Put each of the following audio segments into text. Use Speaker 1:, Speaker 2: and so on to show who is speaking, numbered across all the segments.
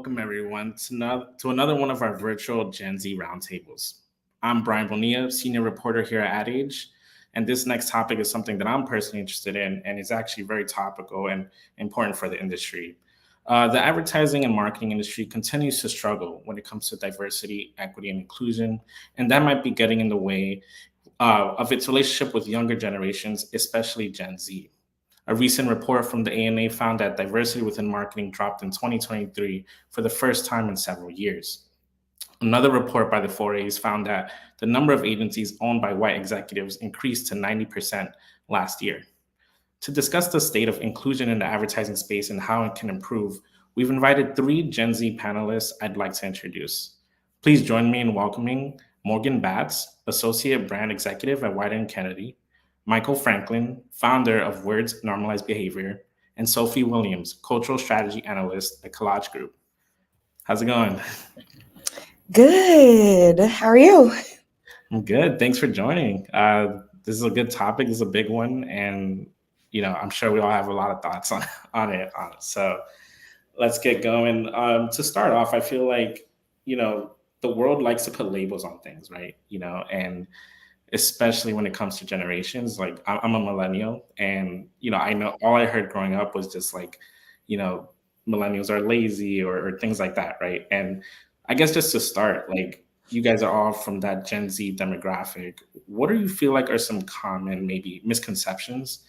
Speaker 1: welcome everyone to another one of our virtual Gen Z roundtables. I'm Brian Bonilla, senior reporter here at Ad Age, and this next topic is something that I'm personally interested in, and is actually very topical and important for the industry. The advertising and marketing industry continues to struggle when it comes to diversity, equity, and inclusion, and that might be getting in the way of its relationship with younger generations, especially Gen Z. A recent report from the ANA found that diversity within marketing dropped in 2023 for the first time in several years. Another report by the 4As found that the number of agencies owned by white executives increased to 90% last year. To discuss the state of inclusion in the advertising space and how it can improve, we've invited three Gen Z panelists I'd like to introduce. Please join me in welcoming Morgan Batts, Associate Brand Executive at White & Kennedy, Michael Franklin, founder of Words Normalize Behavior, and Sophie Williams, Cultural Strategy Analyst at Collage Group. How's it going?
Speaker 2: Good. How are you?
Speaker 1: I'm good. Thanks for joining. This is a good topic. This is a big one, and I'm sure we all have a lot of thoughts on it. So let's get going. To start off, I feel like the world likes to put labels on things, right? And especially when it comes to generations. Like I'm a millennial, and I know all I heard growing up was just like, millennials are lazy or things like that, right? And I guess just to start, like you guys are all from that Gen Z demographic. What do you feel like are some common maybe misconceptions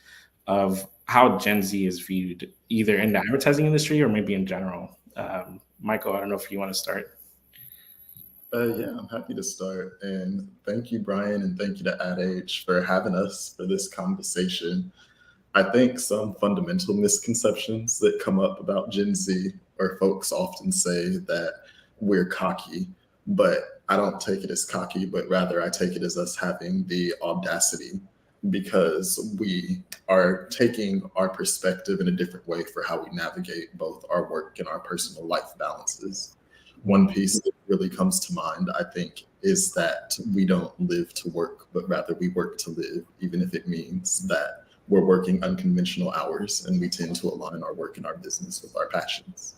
Speaker 1: of how Gen Z is viewed, either in the advertising industry or maybe in general? Michael, I don't know if you want to start.
Speaker 3: Yeah, I'm happy to start. And thank you, Brian, and thank you to Ad Age for having us for this conversation. I think some fundamental misconceptions that come up about Gen Z are folks often say that we're cocky, but I don't take it as cocky, but rather I take it as us having the audacity because we are taking our perspective in a different way for how we navigate both our work and our personal life balances. One piece that really comes to mind, I think, is that we don't live to work, but rather we work to live, even if it means that we're working unconventional hours and we tend to align our work and our business with our passions.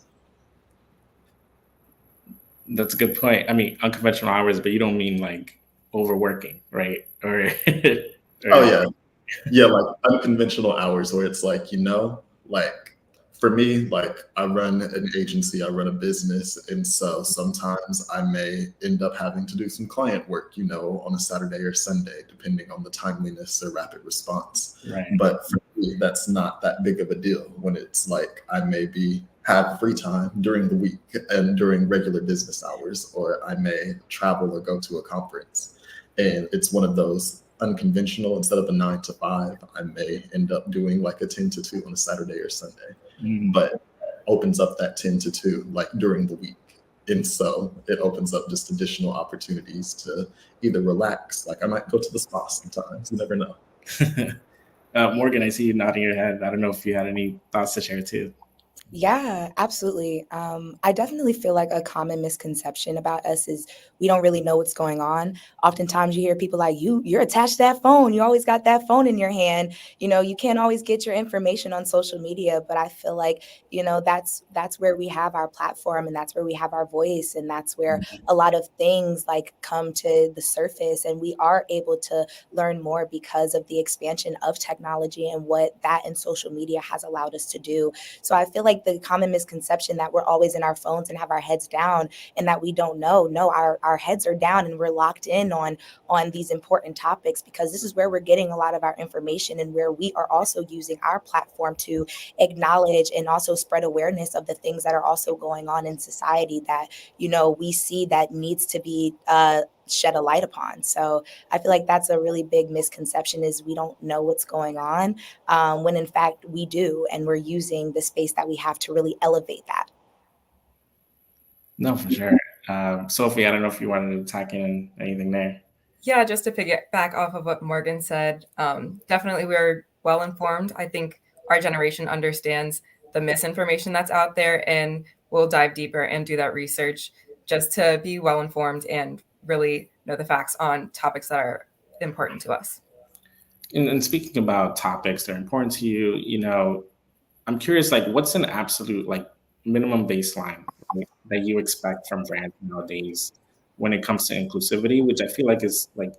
Speaker 1: That's a good point. I mean, unconventional hours, but you don't mean like overworking, right? Or
Speaker 3: Oh yeah. Yeah, like unconventional hours where it's like, like for me, like I run an agency, I run a business. And so sometimes I may end up having to do some client work, on a Saturday or Sunday, depending on the timeliness or rapid response.
Speaker 1: Right.
Speaker 3: But for me, that's not that big of a deal when it's like I maybe have free time during the week and during regular business hours, or I may travel or go to a conference. And it's one of those unconventional, instead of a 9 to 5, I may end up doing like a 10 to 2 on a Saturday or Sunday. But opens up that 10 to 2 like during the week. And so it opens up just additional opportunities to either relax, like I might go to the spa sometimes, you never know.
Speaker 1: Morgan, I see you nodding your head. I don't know if you had any thoughts to share too.
Speaker 2: Yeah, absolutely. I definitely feel like a common misconception about us is we don't really know what's going on. Oftentimes you hear people like, you're attached to that phone. You always got that phone in your hand. You can't always get your information on social media. But I feel like, that's where we have our platform, and that's where we have our voice. And that's where a lot of things like come to the surface, and we are able to learn more because of the expansion of technology and what that and social media has allowed us to do. So I feel like the common misconception that we're always in our phones and have our heads down and that we don't know. No, our heads are down and we're locked in on these important topics, because this is where we're getting a lot of our information, and where we are also using our platform to acknowledge and also spread awareness of the things that are also going on in society that, we see that needs to be shed a light upon. So I feel like that's a really big misconception, is we don't know what's going on, when in fact we do, and we're using the space that we have to really elevate that.
Speaker 1: No, for sure. Sophie, I don't know if you wanted to tack in anything there.
Speaker 4: Yeah, just to piggyback off of what Morgan said, definitely we're well informed. I think our generation understands the misinformation that's out there, and we'll dive deeper and do that research just to be well informed and really know the facts on topics that are important to us.
Speaker 1: And speaking about topics that are important to you, I'm curious, like, what's an absolute like minimum baseline that you expect from brands nowadays when it comes to inclusivity, which I feel like is like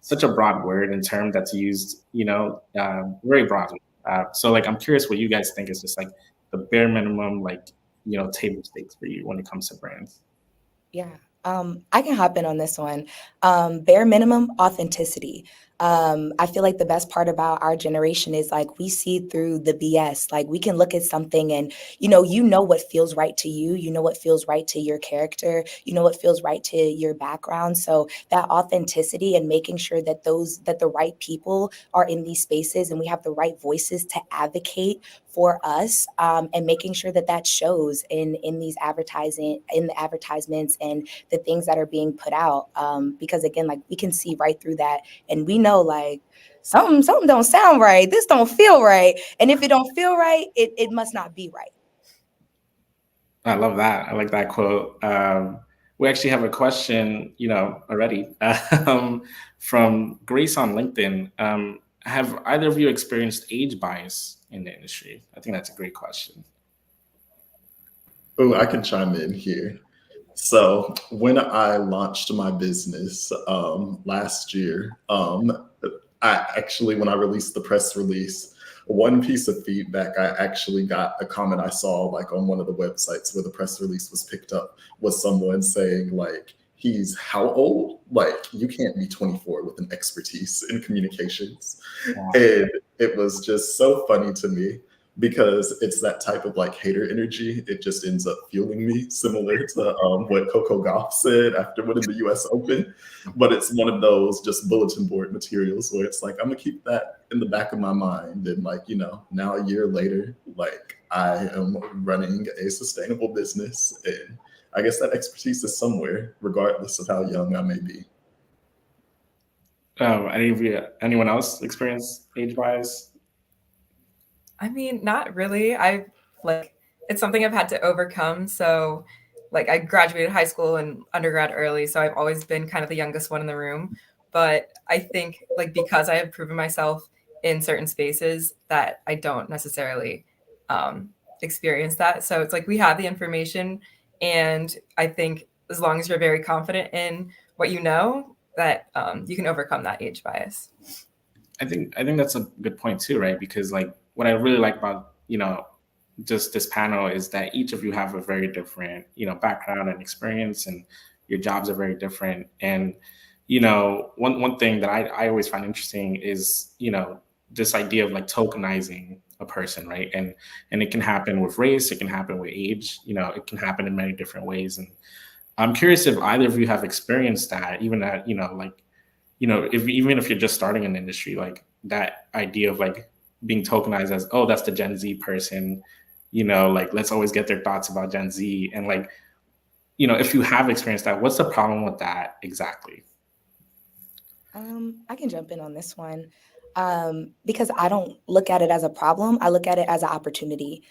Speaker 1: such a broad word and term that's used, very broadly. So like, I'm curious what you guys think is just like the bare minimum, like, table stakes for you when it comes to brands.
Speaker 2: Yeah, I can hop in on this one. Bare minimum authenticity. I feel like the best part about our generation is like we see through the BS. Like we can look at something and you know what feels right to you. You know what feels right to your character. You know what feels right to your background. So that authenticity and making sure that the right people are in these spaces and we have the right voices to advocate for us, and making sure that that shows in these in the advertisements and the things that are being put out, because again, like we can see right through that and we know like something don't sound right, this don't feel right, and if it don't feel right, it must not be right.
Speaker 1: I love that. I like that quote. We actually have a question, already, from Grace on LinkedIn. Have either of you experienced age bias in the industry? I think that's a great question.
Speaker 3: Oh, I can chime in here. So when I launched my business last year, I actually, when I released the press release, one piece of feedback I actually got, a comment I saw like on one of the websites where the press release was picked up, was someone saying like, he's how old? Like you can't be 24 with an expertise in communications.
Speaker 1: Wow.
Speaker 3: And it was just so funny to me because it's that type of like hater energy. It just ends up fueling me, similar to what Coco Gauff said after winning the US Open. But it's one of those just bulletin board materials where it's like, I'm gonna keep that in the back of my mind. And like, now a year later, like I am running a sustainable business. And I guess that expertise is somewhere, regardless of how young I may be.
Speaker 1: Anyone else experience age bias?
Speaker 4: I mean, not really. It's something I've had to overcome. So like I graduated high school and undergrad early, so I've always been kind of the youngest one in the room. But I think like because I have proven myself in certain spaces that I don't necessarily experience that. So it's like we have the information, and I think as long as you're very confident in what you know, that you can overcome that age bias.
Speaker 1: I think that's a good point too, right? Because like what I really like about just this panel is that each of you have a very different background and experience, and your jobs are very different. And one thing that I always find interesting is this idea of like tokenizing a person, right? And it can happen with race, it can happen with age, it can happen in many different ways. And I'm curious if either of you have experienced that, even at like even if you're just starting in the industry, like that idea of like being tokenized as, oh, that's the Gen Z person, like let's always get their thoughts about Gen Z. And like, if you have experienced that, what's the problem with that exactly?
Speaker 2: I can jump in on this one, because I don't look at it as a problem. I look at it as an opportunity,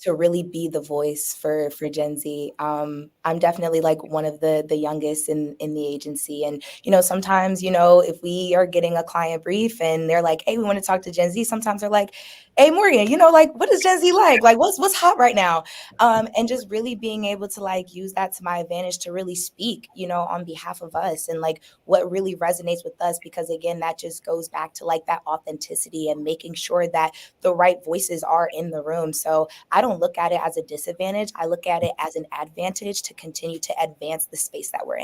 Speaker 2: to really be the voice for Gen Z. I'm definitely like one of the youngest in the agency, and sometimes if we are getting a client brief and they're like, "Hey, we want to talk to Gen Z," sometimes they're like, "Hey, Morgan, like what is Gen Z like? Like what's hot right now?" And just really being able to like use that to my advantage to really speak, on behalf of us and like what really resonates with us, because again, that just goes back to like that authenticity and making sure that the right voices are in the room. So I don't look at it as a disadvantage. I look at it as an advantage to continue to advance the space that we're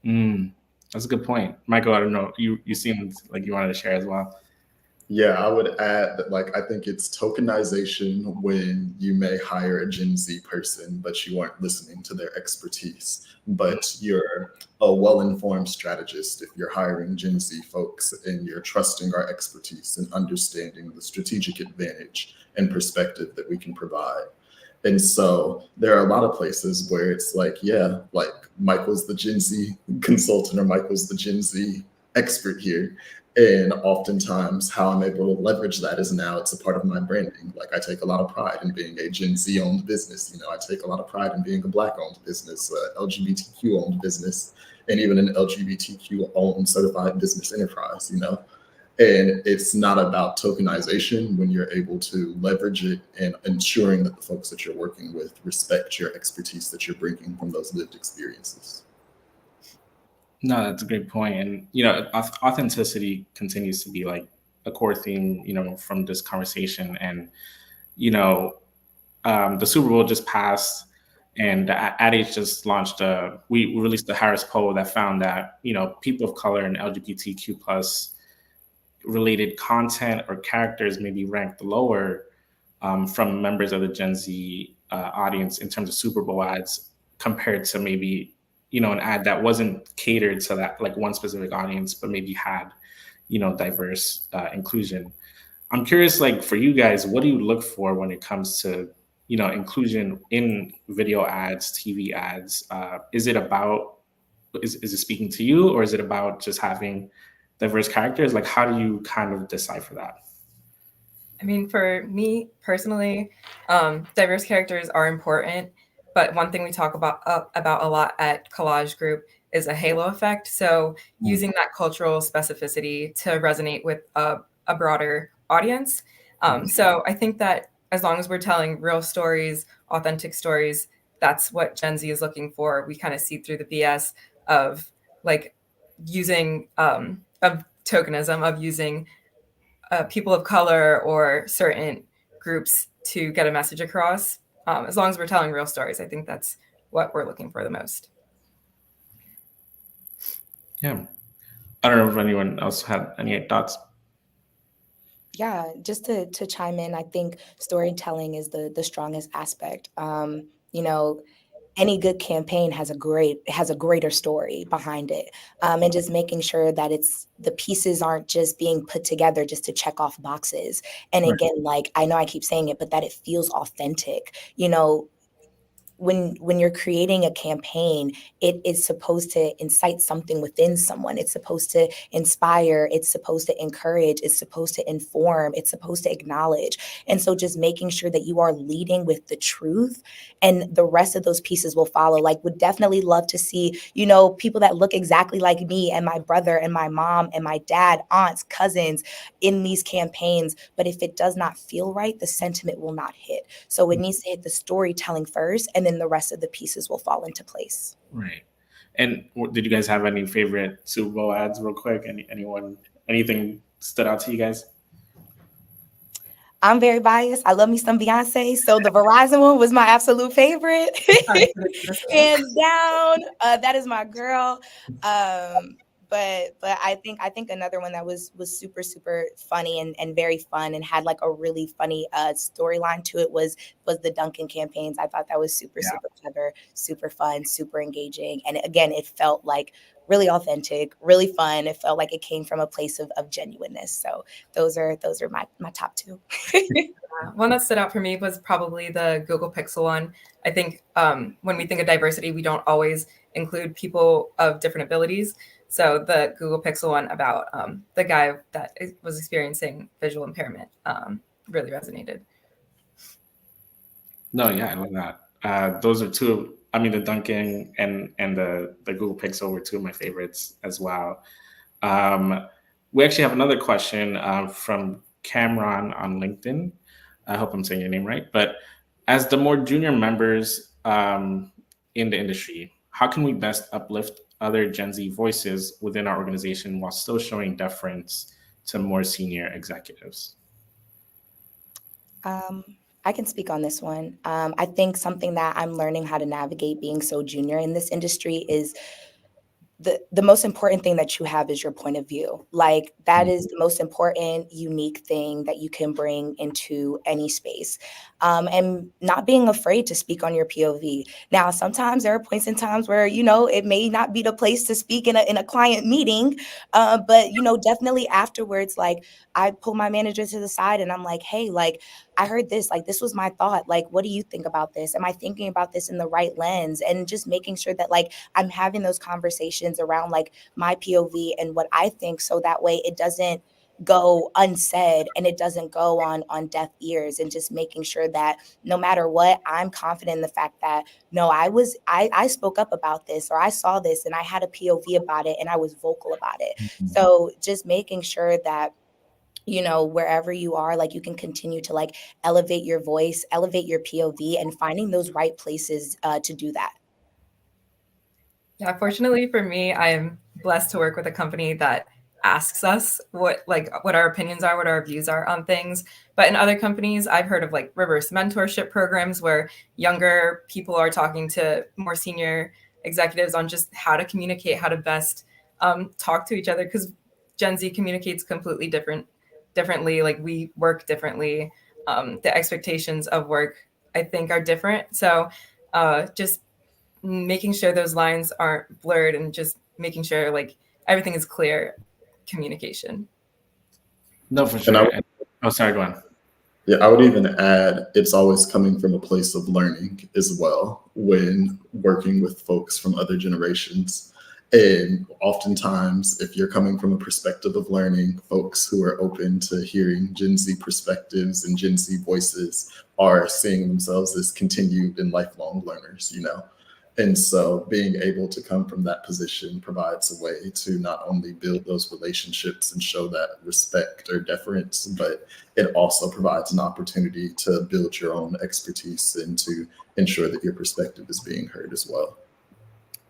Speaker 2: in.
Speaker 1: That's a good point. Michael, I don't know, you seemed like you wanted to share as well.
Speaker 3: Yeah, I would add that, like, I think it's tokenization when you may hire a Gen Z person, but you aren't listening to their expertise. But you're a well-informed strategist if you're hiring Gen Z folks and you're trusting our expertise and understanding the strategic advantage and perspective that we can provide. And so there are a lot of places where it's like, yeah, like Michael's the Gen Z consultant or Michael's the Gen Z expert here. And oftentimes how I'm able to leverage that is now it's a part of my branding. Like I take a lot of pride in being a Gen Z owned business. I take a lot of pride in being a Black owned business, LGBTQ owned business, and even an LGBTQ owned certified business enterprise, And it's not about tokenization when you're able to leverage it and ensuring that the folks that you're working with respect your expertise that you're bringing from those lived experiences.
Speaker 1: No, that's a great point. And, you know, authenticity continues to be like a core theme, you know, from this conversation. And, you know, the Super Bowl just passed, and Ad Age just launched we released the Harris poll that found that, you know, people of color and LGBTQ plus related content or characters may be ranked lower from members of the Gen Z audience in terms of Super Bowl ads compared to maybe, you know, an ad that wasn't catered to that like one specific audience, but maybe had, you know, diverse inclusion. I'm curious, like for you guys, what do you look for when it comes to, you know, inclusion in video ads, TV ads? Is it about, is it speaking to you, or is it about just having diverse characters? Like, how do you kind of decipher that?
Speaker 4: I mean, for me personally, diverse characters are important, but one thing we talk about a lot at Collage Group is a halo effect. So using that cultural specificity to resonate with a broader audience. So I think that as long as we're telling real stories, authentic stories, that's what Gen Z is looking for. We kind of see through the BS of like using of tokenism, of using people of color or certain groups to get a message across. As long as we're telling real stories, I think that's what we're looking for the most.
Speaker 1: Yeah. I don't know if anyone else had any thoughts.
Speaker 2: Yeah, just to chime in, I think storytelling is the strongest aspect. You know, any good campaign has a greater story behind it, and just making sure that the pieces aren't just being put together just to check off boxes. And
Speaker 1: Right.
Speaker 2: again, like I know I keep saying it, but that it feels authentic. You know, when you're creating a campaign, it is supposed to incite something within someone. It's supposed to inspire, it's supposed to encourage, it's supposed to inform, it's supposed to acknowledge. And so just making sure that you are leading with the truth, and the rest of those pieces will follow. Like, would definitely love to see, you know, people that look exactly like me and my brother and my mom and my dad, aunts, cousins in these campaigns. But if it does not feel right, the sentiment will not hit. So it needs to hit the storytelling first, and then the rest of the pieces will fall into place.
Speaker 1: Right. And did you guys have any favorite Super Bowl ads, real quick? Anything stood out to you guys?
Speaker 2: I'm very biased. I love me some Beyonce. So the Verizon one was my absolute favorite. Hands down. That is my girl. But I think another one that was super, super funny and very fun and had like a really funny storyline to it was the Duncan campaigns. I thought that was super, super clever, super fun, super engaging. And again, it felt like really authentic, really fun. It felt like it came from a place of genuineness. So those are my top two.
Speaker 4: One that stood out for me was probably the Google Pixel one. I think when we think of diversity, we don't always include people of different abilities. So the Google Pixel one about the guy that was experiencing visual impairment really resonated.
Speaker 1: No, yeah, I love that. Those are two. I mean, the Duncan and the Google Pixel were two of my favorites as well. We actually have another question from Cameron on LinkedIn. I hope I'm saying your name right. But as the more junior members in the industry, how can we best uplift other Gen Z voices within our organization while still showing deference to more senior executives?
Speaker 2: I can speak on this one. I think something that I'm learning how to navigate being so junior in this industry is the most important thing that you have is your point of view. Like that is the most important, unique thing that you can bring into any space. And not being afraid to speak on your POV. Now, sometimes there are points in times where, you know, it may not be the place to speak in a client meeting, but, you know, definitely afterwards, like I pull my manager to the side and I'm like, hey, like, I heard this, like, this was my thought. Like, what do you think about this? Am I thinking about this in the right lens? And just making sure that like I'm having those conversations around like my POV and what I think. So that way it doesn't go unsaid and it doesn't go on deaf ears, and just making sure that no matter what, I'm confident in the fact that no, I spoke up about this, or I saw this and I had a POV about it and I was vocal about it. So just making sure that wherever you are, like you can continue to like elevate your voice, elevate your POV, and finding those right places to do that.
Speaker 4: Yeah, fortunately for me, I am blessed to work with a company that asks us what our opinions are, what our views are on things. But in other companies, I've heard of like reverse mentorship programs where younger people are talking to more senior executives on just how to communicate, how to best talk to each other, because Gen Z communicates completely differently. Like we work differently. The expectations of work, I think, are different. So just making sure those lines aren't blurred and just making sure like everything is clear communication.
Speaker 1: No, for
Speaker 3: And
Speaker 1: sure. Oh, sorry, go on.
Speaker 3: yeah, I would even add it's always coming from a place of learning as well when working with folks from other generations. And oftentimes, if you're coming from a perspective of learning, folks who are open to hearing Gen Z perspectives and Gen Z voices are seeing themselves as continued and lifelong learners, And so being able to come from that position provides a way to not only build those relationships and show that respect or deference, but it also provides an opportunity to build your own expertise and to ensure that your perspective is being heard as well.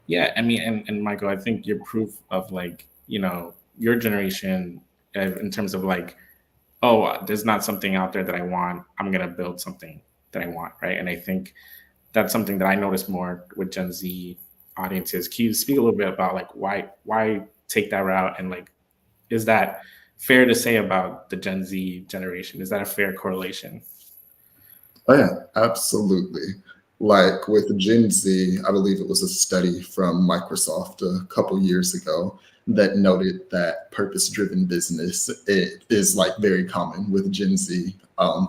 Speaker 1: Yeah, I mean, and Michael, I think you're proof of like, your generation in terms of like, oh, there's not something out there that I want. I'm gonna build something that I want, right? And I think that's something that I notice more with Gen Z audiences. Can you speak a little bit about like why take that route, and like, is that fair to say about the Gen Z generation? Is that a fair correlation?
Speaker 3: Oh, yeah, absolutely. Like with Gen Z, I believe it was a study from Microsoft a couple years ago that noted that purpose-driven business it is like very common with Gen Z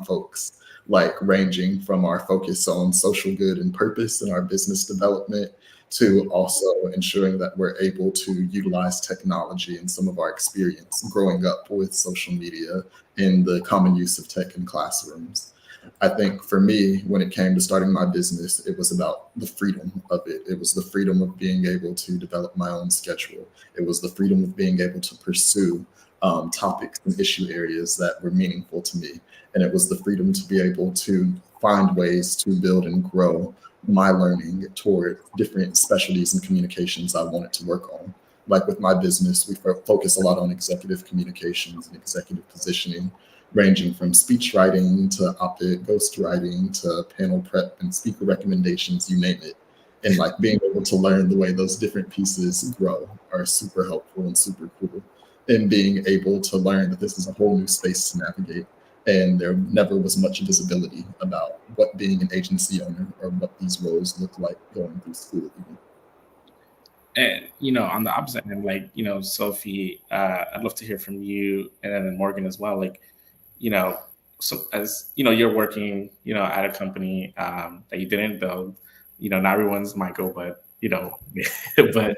Speaker 3: folks, like ranging from our focus on social good and purpose in our business development to also ensuring that we're able to utilize technology and some of our experience growing up with social media in the common use of tech in classrooms. I think for me, when it came to starting my business, it was about the freedom of it. It was the freedom of being able to develop my own schedule. It was the freedom of being able to pursue topics and issue areas that were meaningful to me. And it was the freedom to be able to find ways to build and grow my learning toward different specialties and communications I wanted to work on. Like with my business, we focus a lot on executive communications and executive positioning, ranging from speech writing to op-ed ghostwriting to panel prep and speaker recommendations, you name it. And like being able to learn the way those different pieces grow are super helpful and super cool. And being able to learn that this is a whole new space to navigate. And there never was much visibility about what being an agency owner or what these roles look like going through school even.
Speaker 1: And on the opposite end, like Sophie, I'd love to hear from you, and then Morgan as well. Like, so as you're working, at a company that you didn't build. Not everyone's Michael, but but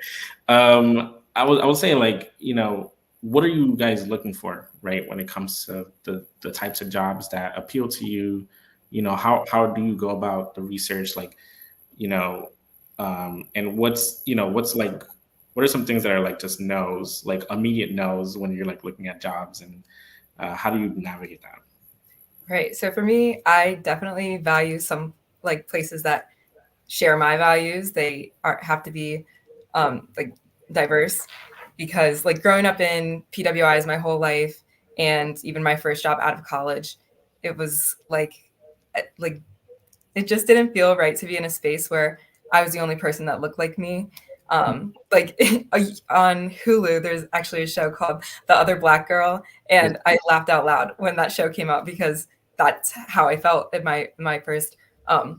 Speaker 1: I would say like, what are you guys looking for, right, when it comes to the types of jobs that appeal to you? How do you go about the research, like, and what's like, what are some things that are like just no's, like immediate no's when you're like looking at jobs, and how do you navigate that?
Speaker 4: Right. So for me, I definitely value some like places that share my values. They have to be like diverse, because like growing up in PWIs my whole life, and even my first job out of college, it was like it just didn't feel right to be in a space where I was the only person that looked like me. Like on Hulu, there's actually a show called The Other Black Girl, and I laughed out loud when that show came out, because that's how I felt in my first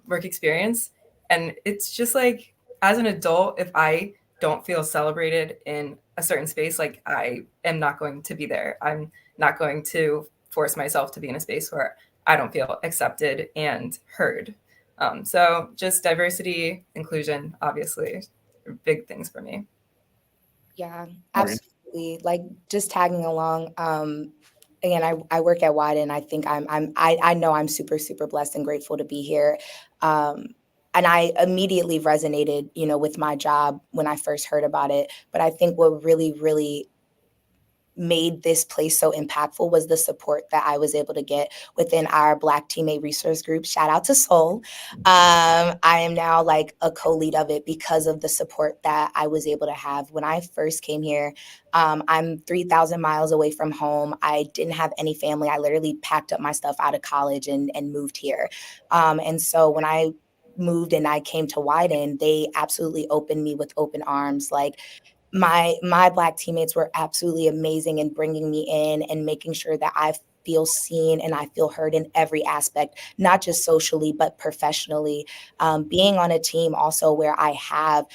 Speaker 4: work experience. And it's just like, as an adult, if I don't feel celebrated in a certain space, like I am not going to be there. I'm not going to force myself to be in a space where I don't feel accepted and heard. So just diversity, inclusion, obviously, are big things for me.
Speaker 2: Yeah,
Speaker 1: Morgan?
Speaker 2: absolutely. Like just tagging along. Again, I work at Wide, and I think I know I'm super, super blessed and grateful to be here. And I immediately resonated, with my job when I first heard about it. But I think what really, really made this place so impactful was the support that I was able to get within our Black teammate resource group. Shout out to Soul. I am now like a co-lead of it because of the support that I was able to have when I first came here. I'm 3,000 miles away from home. I didn't have any family. I literally packed up my stuff out of college and moved here. And so when I moved and I came to Wyden, they absolutely opened me with open arms. Like, my Black teammates were absolutely amazing in bringing me in and making sure that I feel seen and I feel heard in every aspect, not just socially, but professionally. Being on a team also where I have,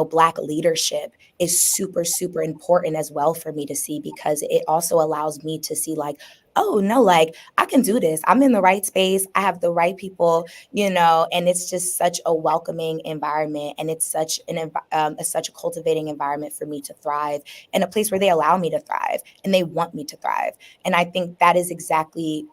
Speaker 2: Black leadership is super, super important as well for me to see, because it also allows me to see like, oh no, like I can do this. I'm in the right space. I have the right people, and it's just such a welcoming environment, and it's such such a cultivating environment for me to thrive, in a place where they allow me to thrive and they want me to thrive. And I think that is exactly,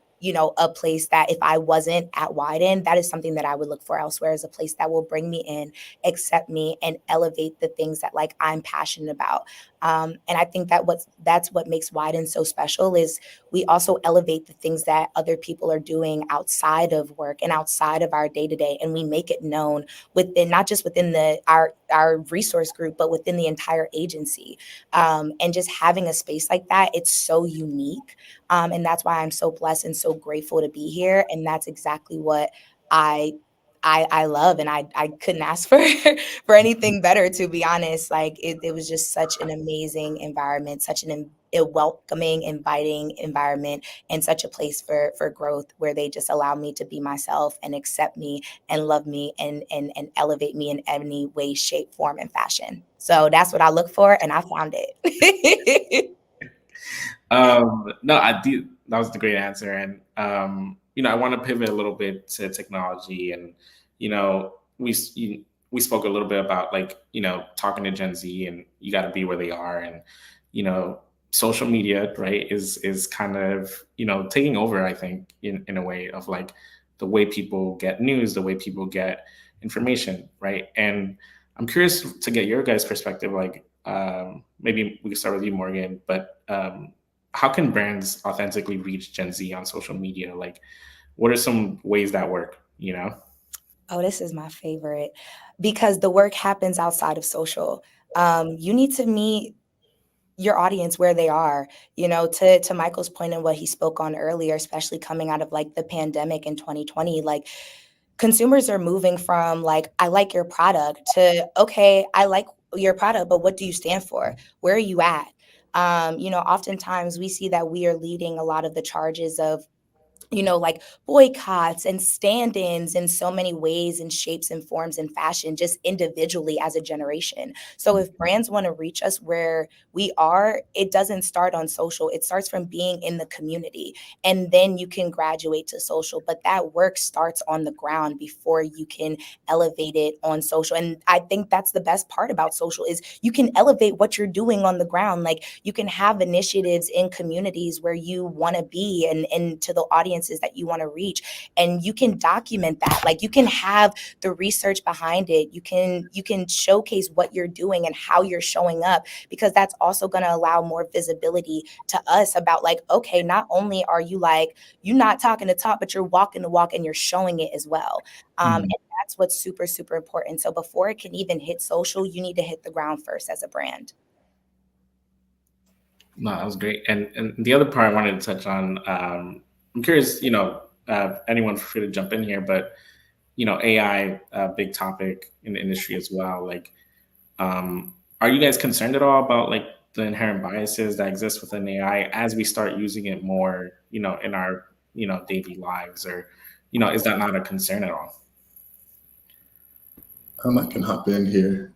Speaker 2: a place that if I wasn't at Wyden, that is something that I would look for elsewhere, as a place that will bring me in, accept me, and elevate the things that like I'm passionate about. And I think that's what makes Wyden so special, is we also elevate the things that other people are doing outside of work and outside of our day to day, and we make it known within, not just within our resource group, but within the entire agency. And just having a space like that, it's so unique. And that's why I'm so blessed and so grateful to be here. And that's exactly what I love, and I couldn't ask for for anything better, to be honest. Like it was just such an amazing environment, such a welcoming, inviting environment, and such a place for growth, where they just allow me to be myself and accept me and love me and elevate me in any way, shape, form, and fashion. So that's what I look for, and I found it.
Speaker 1: No, I do. That was the great answer. And, I want to pivot a little bit to technology. And, we spoke a little bit about like, talking to Gen Z, and you got to be where they are. And, social media, right, is kind of, taking over, I think, in a way of like the way people get news, the way people get information, right? And I'm curious to get your guys' perspective. Like, maybe we can start with you, Morgan, but how can brands authentically reach Gen Z on social media? Like, what are some ways that work,
Speaker 2: Oh, this is my favorite, because the work happens outside of social. You need to meet your audience where they are, to Michael's point and what he spoke on earlier, especially coming out of like the pandemic in 2020. Like, consumers are moving from like, I like your product, to, okay, I like your product, but what do you stand for? Where are you at? Oftentimes we see that we are leading a lot of the charges of, like boycotts and stand-ins in so many ways and shapes and forms and fashion, just individually as a generation. So if brands want to reach us where we are, it doesn't start on social. It starts from being in the community, and then you can graduate to social. But that work starts on the ground before you can elevate it on social. And I think that's the best part about social, is you can elevate what you're doing on the ground. Like, you can have initiatives in communities where you want to be, and to the audiences that you want to reach, and you can document that. Like, you can have the research behind it. You can showcase what you're doing and how you're showing up, because that's also going to allow more visibility to us about like, okay, not only are you like, you're not talking the talk, but you're walking the walk and you're showing it as well. And that's what's super, super important. So before it can even hit social, you need to hit the ground first as a brand.
Speaker 1: No, that was great. And the other part I wanted to touch on, I'm curious, anyone feel free to jump in here, but, AI, big topic in the industry as well. Like, are you guys concerned at all about like the inherent biases that exist within AI as we start using it more, in our, daily lives? Or, is that not a concern at all?
Speaker 3: I can hop in here.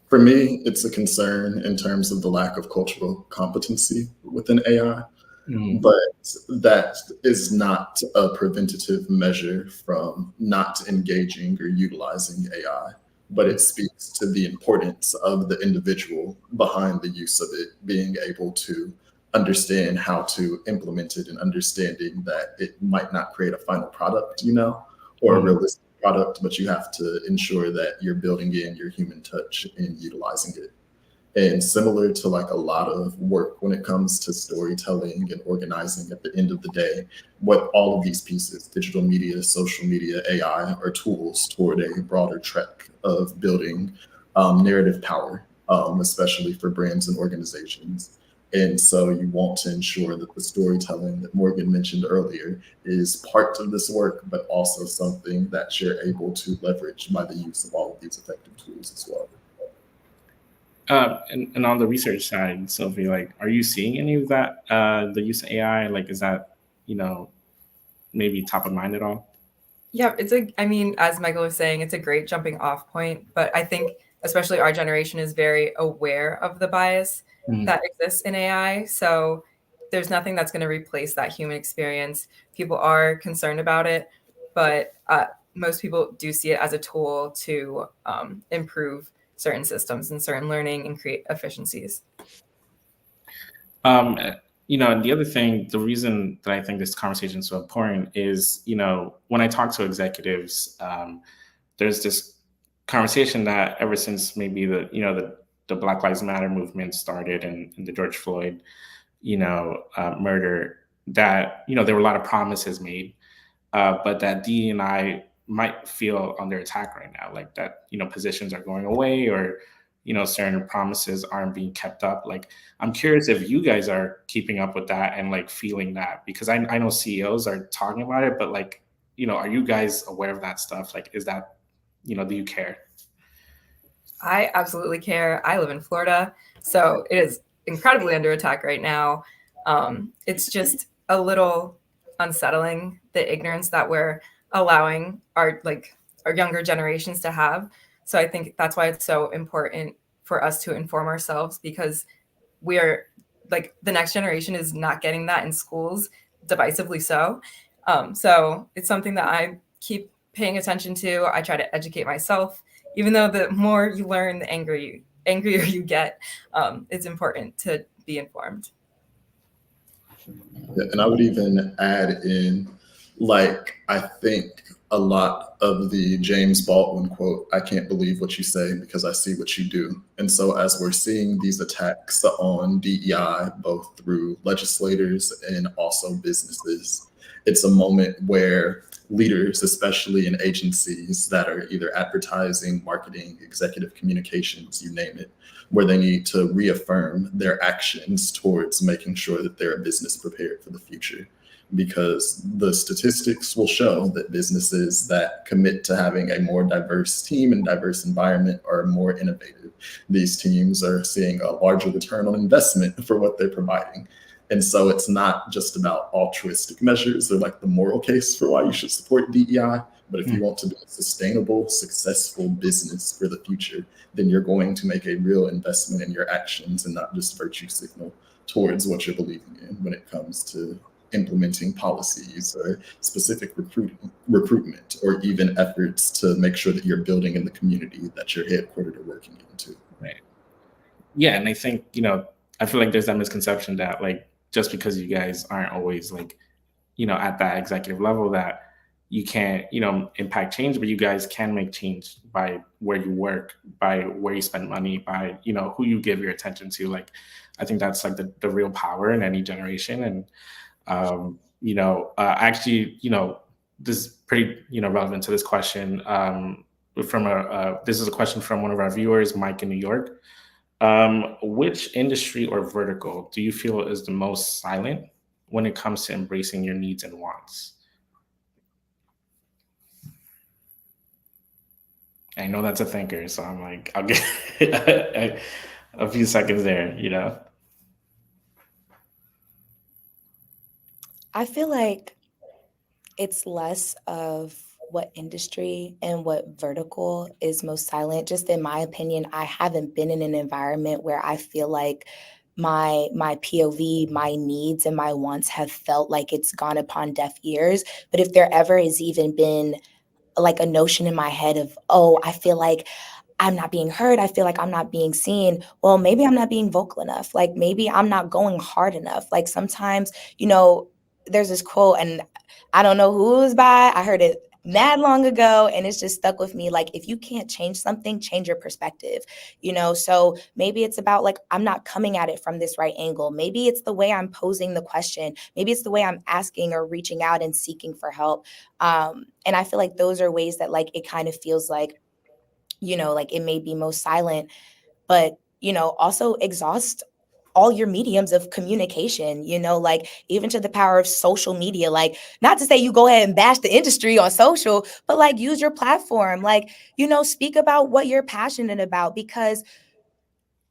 Speaker 3: For me, it's a concern in terms of the lack of cultural competency within AI, but that is not a preventative measure from not engaging or utilizing AI. But it speaks to the importance of the individual behind the use of it, being able to understand how to implement it, and understanding that it might not create a final product, or a realistic product, but you have to ensure that you're building in your human touch in utilizing it. And similar to like a lot of work when it comes to storytelling and organizing at the end of the day, what all of these pieces, digital media, social media, AI, are tools toward a broader trek of building narrative power, especially for brands and organizations. And so you want to ensure that the storytelling that Morgan mentioned earlier is part of this work, but also something that you're able to leverage by the use of all of these effective tools as well.
Speaker 1: And on the research side, Sophie, like, are you seeing any of that? The use of AI, like, is that, you know, maybe top of mind at all?
Speaker 4: Yeah, I mean, as Michael was saying, it's a great jumping off point. But I think, especially our generation, is very aware of the bias that exists in AI. So there's nothing that's going to replace that human experience. People are concerned about it, but most people do see it as a tool to improve certain systems and certain learning and create efficiencies.
Speaker 1: Um, and the other thing, the reason that I think this conversation is so important is, when I talk to executives, there's this conversation that ever since maybe the Black Lives Matter movement started and the George Floyd, murder, that, there were a lot of promises made, but that DEI might feel under attack right now, like that, positions are going away, or certain promises aren't being kept up. Like, I'm curious if you guys are keeping up with that and like feeling that, because I know CEOs are talking about it, but like, are you guys aware of that stuff? Like, is that, do you care?
Speaker 4: I absolutely care. I live in Florida, so it is incredibly under attack right now. It's just a little unsettling, the ignorance that we're allowing our younger generations to have. So I think that's why it's so important for us to inform ourselves, because we're like, the next generation is not getting that in schools, divisively so. So it's something that I keep paying attention to. I try to educate myself, even though the more you learn, the angrier you get. It's important to be informed.
Speaker 3: Yeah, and I would even add in, like, I think a lot of the James Baldwin quote, "I can't believe what you say because I see what you do." And so as we're seeing these attacks on DEI, both through legislators and also businesses, it's a moment where leaders, especially in agencies that are either advertising, marketing, executive communications, you name it, where they need to reaffirm their actions towards making sure that they're a business prepared for the future. Because the statistics will show that businesses that commit to having a more diverse team and diverse environment are more innovative. These teams are seeing a larger return on investment for what they're providing. And so it's not just about altruistic measures. They're like the moral case for why you should support DEI. But if you want to be a sustainable, successful business for the future, then you're going to make a real investment in your actions and not just virtue signal towards what you're believing in when it comes to implementing policies or specific recruitment, or even efforts to make sure that you're building in the community that you're headquartered or working into.
Speaker 1: Right. Yeah, and I think, I feel like there's that misconception that, like, just because you guys aren't always like, at that executive level, that you can't, impact change, but you guys can make change by where you work, by where you spend money, by, who you give your attention to. Like, I think that's like the real power in any generation. And, actually, this is pretty, relevant to this question. This is a question from one of our viewers, Mike in New York. Which industry or vertical do you feel is the most silent when it comes to embracing your needs and wants? I know that's a thinker, so I'm like, I'll get a few seconds there,
Speaker 2: I feel like it's less of what industry and what vertical is most silent. Just in my opinion, I haven't been in an environment where I feel like my POV, my needs and my wants have felt like it's gone upon deaf ears. But if there ever has even been like a notion in my head of, oh, I feel like I'm not being heard, I feel like I'm not being seen, well, maybe I'm not being vocal enough. Like maybe I'm not going hard enough. Like sometimes, there's this quote, and I don't know who it was by. I heard it mad long ago, and it's just stuck with me. Like, if you can't change something, change your perspective, so maybe it's about like, I'm not coming at it from this right angle. Maybe it's the way I'm posing the question. Maybe it's the way I'm asking or reaching out and seeking for help. And I feel like those are ways that like it kind of feels like, like it may be most silent, but also exhaust all your mediums of communication, like even to the power of social media. Like, not to say you go ahead and bash the industry on social, but like use your platform, like, speak about what you're passionate about, because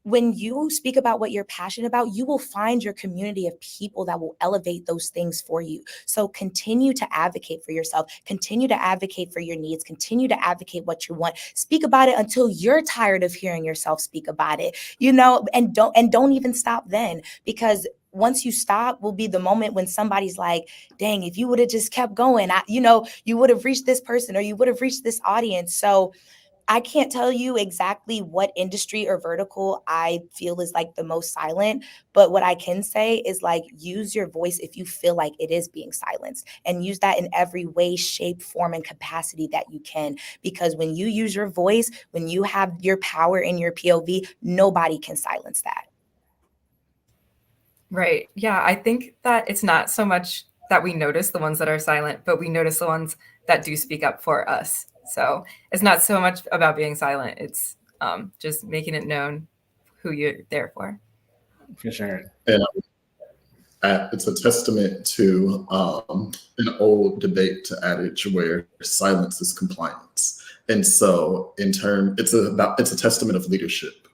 Speaker 2: when you speak about what you're passionate about, you will find your community of people that will elevate those things for you. So continue to advocate for yourself, continue to advocate for your needs, continue to advocate what you want. Speak about it until you're tired of hearing yourself speak about it, and don't even stop then, because once you stop will be the moment when somebody's like, dang, if you would have just kept going, you would have reached this person or you would have reached this audience. So I can't tell you exactly what industry or vertical I feel is like the most silent, but what I can say is like, use your voice if you feel like it is being silenced, and use that in every way, shape, form, and capacity that you can. Because when you use your voice, when you have your power in your POV, nobody can silence that.
Speaker 4: Right. Yeah. I think that it's not so much that we notice the ones that are silent, but we notice the ones that do speak up for us. So it's not so much about being silent. It's just making it known who you're there for.
Speaker 1: For sure.
Speaker 3: And it's a testament to an old debate to adage where silence is compliance. And so it's a testament of leadership.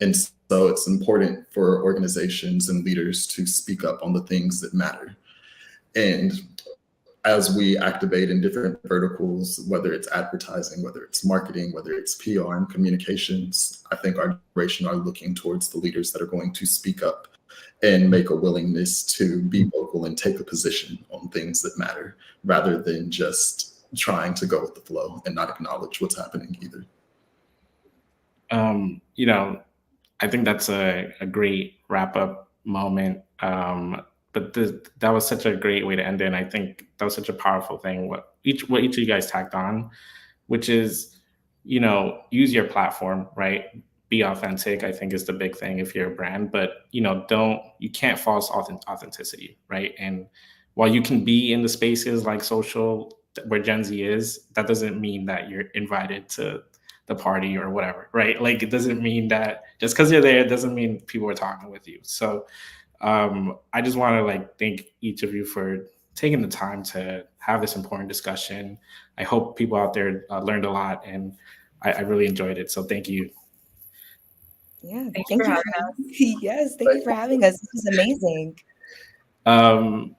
Speaker 3: And so it's important for organizations and leaders to speak up on the things that matter. And as we activate in different verticals, whether it's advertising, whether it's marketing, whether it's PR and communications, I think our generation are looking towards the leaders that are going to speak up and make a willingness to be vocal and take a position on things that matter, rather than just trying to go with the flow and not acknowledge what's happening either.
Speaker 1: I think that's a great wrap-up moment. But that was such a great way to end it. And I think that was such a powerful thing, what each of you guys tacked on, which is, use your platform, right? Be authentic, I think, is the big thing if you're a brand. But, you can't false authenticity, right? And while you can be in the spaces like social where Gen Z is, that doesn't mean that you're invited to the party or whatever, right? Like, it doesn't mean that just because you're there, it doesn't mean people are talking with you. So I just want to thank each of you for taking the time to have this important discussion. I hope people out there learned a lot, and I really enjoyed it. So thank you.
Speaker 2: Yeah,
Speaker 4: thank you for having us.
Speaker 2: Yes, thank you for having us. This was amazing.
Speaker 1: And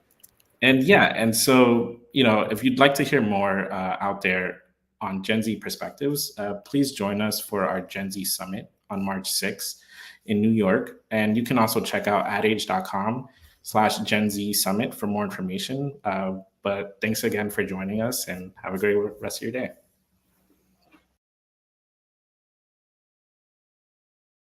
Speaker 1: so, if you'd like to hear more out there on Gen Z perspectives, please join us for our Gen Z Summit on March 6th in New York. And you can also check out adage.com/Gen Z Summit for more information. But thanks again for joining us, and have a great rest of your day.